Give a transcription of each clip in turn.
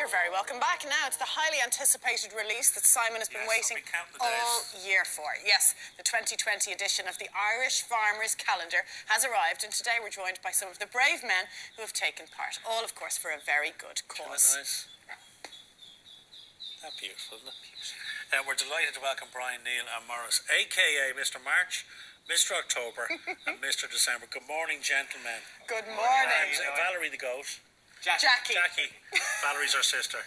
You're very welcome back now to the highly anticipated release that Simon has been waiting all year for. Yes, the 2020 edition of the Irish Farmers Calendar has arrived, and today we're joined by some of the brave men who have taken part, all of course for a very good cause. Nice. That's beautiful, isn't it? We're delighted to welcome Brian, Neil and Maurice, a.k.a. Mr. March, Mr. October and Mr. December. Good morning, gentlemen. Good morning. Valerie the goat. Jackie. Valerie's our sister.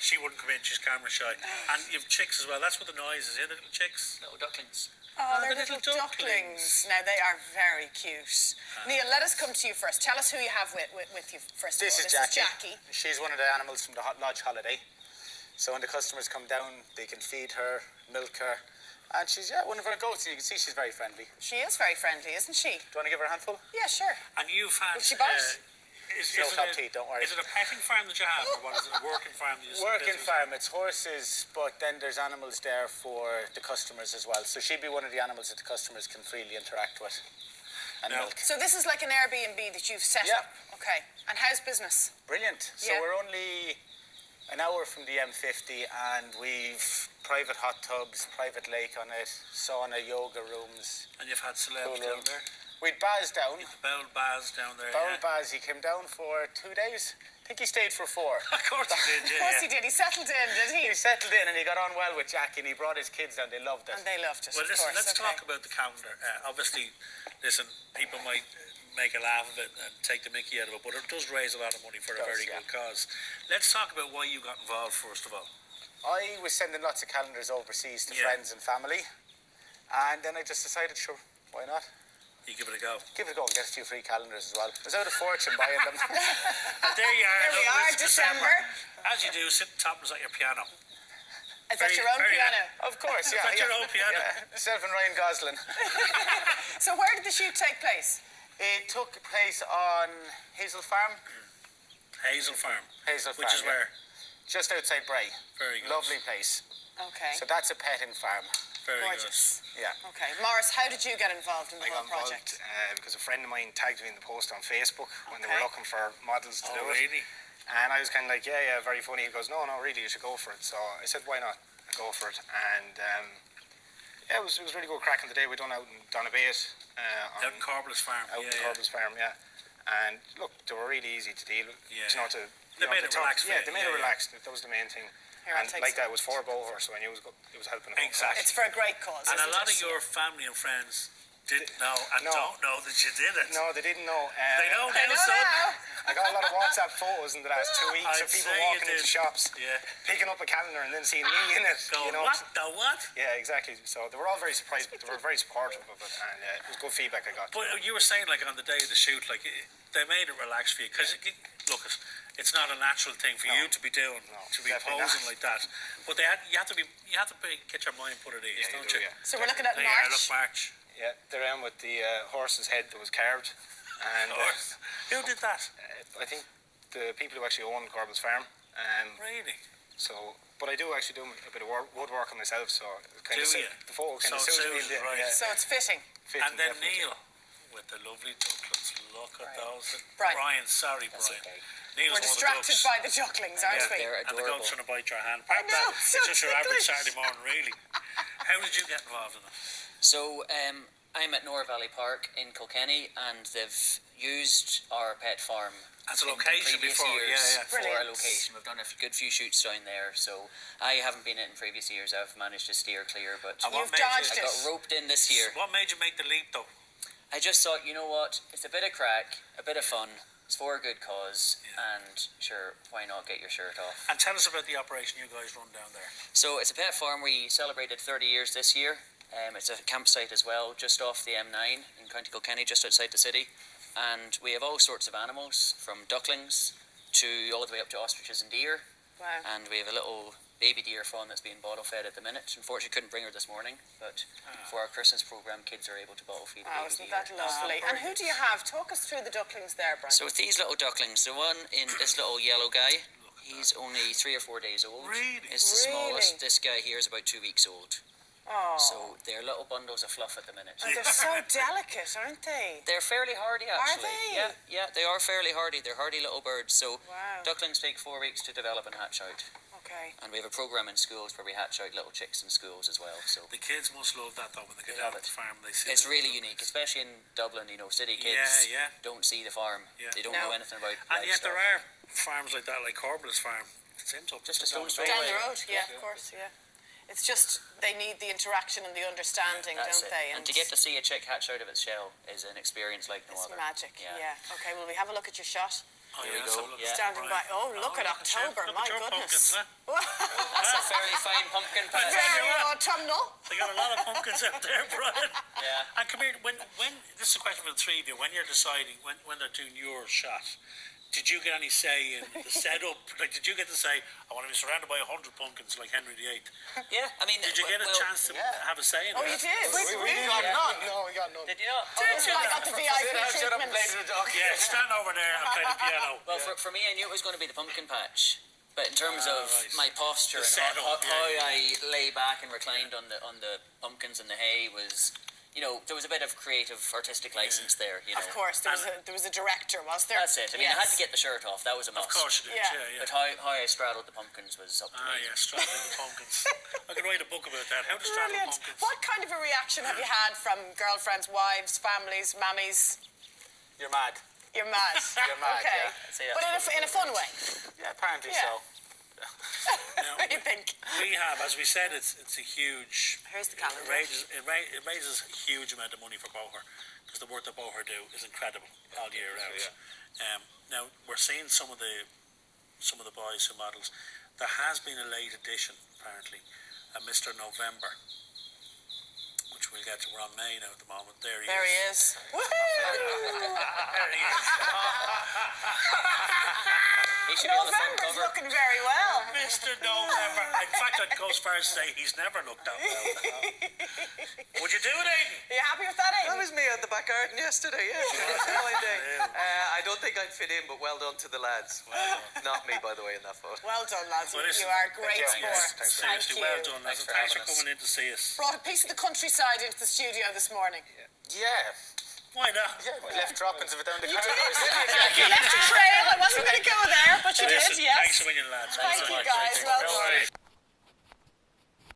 She wouldn't come in, she's camera shy. And you've chicks as well. That's what the noise is, the little chicks. Little ducklings. Oh, they're little ducklings. Now, they are very cute. Neil, let us come to you first. Tell us who you have with you first of all. This is Jackie. She's one of the animals from the lodge holiday. So when the customers come down, they can feed her, milk her. And she's, one of our goats. You can see she's very friendly. She is very friendly, isn't she? Do you want to give her a handful? Yeah, sure. And you've had... Will she bite? No top teeth, don't worry. Is it a petting farm that you have, or what is it, a working farm that you Working farm, it's horses, but then there's animals there for the customers as well. So she'd be one of the animals that the customers can freely interact with and milk. So this is like an Airbnb that you've set up? Okay. And how's business? Brilliant. So we're only an hour from the M50 and we've private hot tubs, private lake on it, sauna, yoga rooms. And you've had celebs down there? We'd Baz down. Bowel Baz down there. Baz, he came down for 2 days. I think he stayed for 4. Of course he did, Of course he did. He settled in, did he? He settled in and he got on well with Jackie and he brought his kids down. They loved it. And they loved it, well, listen, let's talk about the calendar. Obviously, listen, people might make a laugh of it and take the mickey out of it, but it does raise a lot of money for a very good cause. Let's talk about why you got involved, first of all. I was sending lots of calendars overseas to friends and family. And then I just decided, sure, why not? You give it a go. Give it a go and get a few free calendars as well. I was out of fortune buying them. There you are. There we are, December. As you do, sitting topless at your piano. Is that your own piano? Of course, yeah. Is that your own piano? Yeah, myself and Ryan Gosling. So where did the shoot take place? It took place on Hazel Farm. Hazel Farm. Which is where? Just outside Bray. Very good. Lovely place. Okay. So that's a petting farm. Very gorgeous. Good. Yeah. Okay. Maurice, how did you get involved in the whole project? Because a friend of mine tagged me in the post on Facebook when they were looking for models to do it. Really? And I was kind of like, yeah, very funny. He goes, no, really, you should go for it. So I said, why not? I'll go for it. And it was really good crack in the day. We done out in Donabate. Out in Corble's Farm. Out in Corble's Farm, yeah. And look, they were really easy to deal with. Yeah. They made it relaxed. Yeah, they made it relaxed. That was the main thing. And like that, it was 4 over, so I knew it was helping. Exactly. It's for a great cause. And a lot of your family and friends didn't know and don't know that you did it. No, they didn't know. They know now, I got a lot of WhatsApp photos in the last 2 weeks of people walking into shops, picking up a calendar and then seeing me in it. What? The what? Yeah, exactly. So they were all very surprised, but they were very supportive of it, and it was good feedback I got. But you were saying, like, on the day of the shoot, like, they made it relaxed for you, because, look, it's not a natural thing for you to be doing, to be posing like that. But you have to get your mind put at ease, don't you? Yeah. So we're looking at March. Look, March. Yeah, they're in with the horse's head that was carved. And who did that? I think the people who actually own Corble's Farm. Really? So, but I do actually do a bit of woodwork on myself, so kind of the photo kind of suits me. So it's fitting. And then Neil with the lovely ducklings. Look at those. Brian, sorry, Brian. Okay. Neil's we're distracted by the ducklings, aren't we? And the goat's trying to bite your hand. I know, it's just your average Saturday morning, really. How did you get involved in it? So, I'm at Nor Valley Park in Kilkenny, and they've used our pet farm as a location before. For a location. We've done a good few shoots down there, so I haven't been in previous years. I've managed to steer clear, but you've dodged I got roped in this year. What made you make the leap, though? I just thought, you know what, it's a bit of crack, a bit of fun, it's for a good cause, and sure, why not get your shirt off? And tell us about the operation you guys run down there. So it's a pet farm. We celebrated 30 years this year. It's a campsite as well, just off the M9 in County Kilkenny, just outside the city. And we have all sorts of animals, from ducklings to all the way up to ostriches and deer. Wow. And we have a little baby deer fawn that's being bottle fed at the minute. Unfortunately, couldn't bring her this morning, but for our Christmas programme, kids are able to bottle feed the baby isn't deer. that lovely? And who do you have? Talk us through the ducklings there, Brian. So with these little ducklings, the one in this little yellow guy, he's only 3 or 4 days old. Really? It's the smallest. This guy here is about 2 weeks old. Oh. So they're little bundles of fluff at the minute. And they're so delicate, aren't they? They're fairly hardy, actually. Are they? Yeah, they are fairly hardy. They're hardy little birds. So Wow. ducklings take 4 weeks to develop and hatch out. Okay. And we have a program in schools where we hatch out little chicks in schools as well. So The kids must love that though when they get They out love of it. the farm. They see it's the really ducklings. unique, especially in Dublin. You know, city kids Yeah. don't see the farm. Yeah. They don't No. know anything about And yet livestock. there are farms like that, like Corble's farm. It's up Just a down stone's the throw Down road. the away. road, yeah, of course, yeah. It's just they need the interaction and the understanding, That's don't it. they? And to get to see a chick hatch out of its shell is an experience like no it's other. magic. Yeah. Okay, will we have a look at your shot? Oh, Here yeah, we let's go. have a look. Yeah. Standing by. Oh, look at October. Look My at your goodness. pumpkins, huh? That's a very fine pumpkin patch. Very autumnal. They got a lot of pumpkins out there, Brian. Yeah. And come here, when this is a question for the three of you, when you're deciding, when they're doing your shot, did you get any say in the setup? Like, did you get to say, I want to be surrounded by 100 pumpkins like Henry VIII? Yeah, I mean, Did you get a chance to have a say in Oh, that? you did? We got none. No, we got none. Did you not? Did you? I got the VIP Shut up and treatment. play to the dog. Yeah, stand over there and play the piano. Well, for me, I knew it was going to be the pumpkin patch. But in terms of right. my posture The and setup, how yeah. I lay back and reclined on the pumpkins and the hay was, you know, there was a bit of creative, artistic license there. You know, Of course, there was a director, was there? that's it. I mean, I had to get the shirt off. That was a Of must. course you did, Yeah. yeah. But how I straddled the pumpkins was up to me. Yeah, straddling the pumpkins. I could write a book about that. How to straddle Brilliant. pumpkins. What kind of a reaction have you had from girlfriends, wives, families, mammies? You're mad. You're mad. You're mad, Okay. yeah. See, But in a fun way. Yeah, apparently Yeah. so. What do you think? We have, as we said, it's a huge. Here's the calendar. It raises a huge amount of money for Boher because the work that Boher do is incredible all year round. Now we're seeing some of the boys who models. There has been a late edition apparently, a Mr. November, which we'll get to. We're on May now at the moment. There he is. Woohoo! There he is. He should be on the front November's cover. looking very well. Mr. November. In fact, I'd go as far as to say he's never looked that well. Would you do it, Aidan? Are you happy with that, That Aidan? was me at the back garden yesterday, yeah. Fine day. I don't think I'd fit in, but well done to the lads. Not me, by the way, in that photo. Well done, lads. Well, listen, You are great thank you. sport. Thanks Thank Seriously, you. well done, lads. Thanks for Thanks for having us. coming in to see us. Brought a piece of the countryside into the studio this morning. Yeah. Why not? Yeah, we left droppings of it down the You corridor. You left a trail. I wasn't going to go there, but you did, Listen, yes. thanks a million, lads. Thank you, guys. Well done.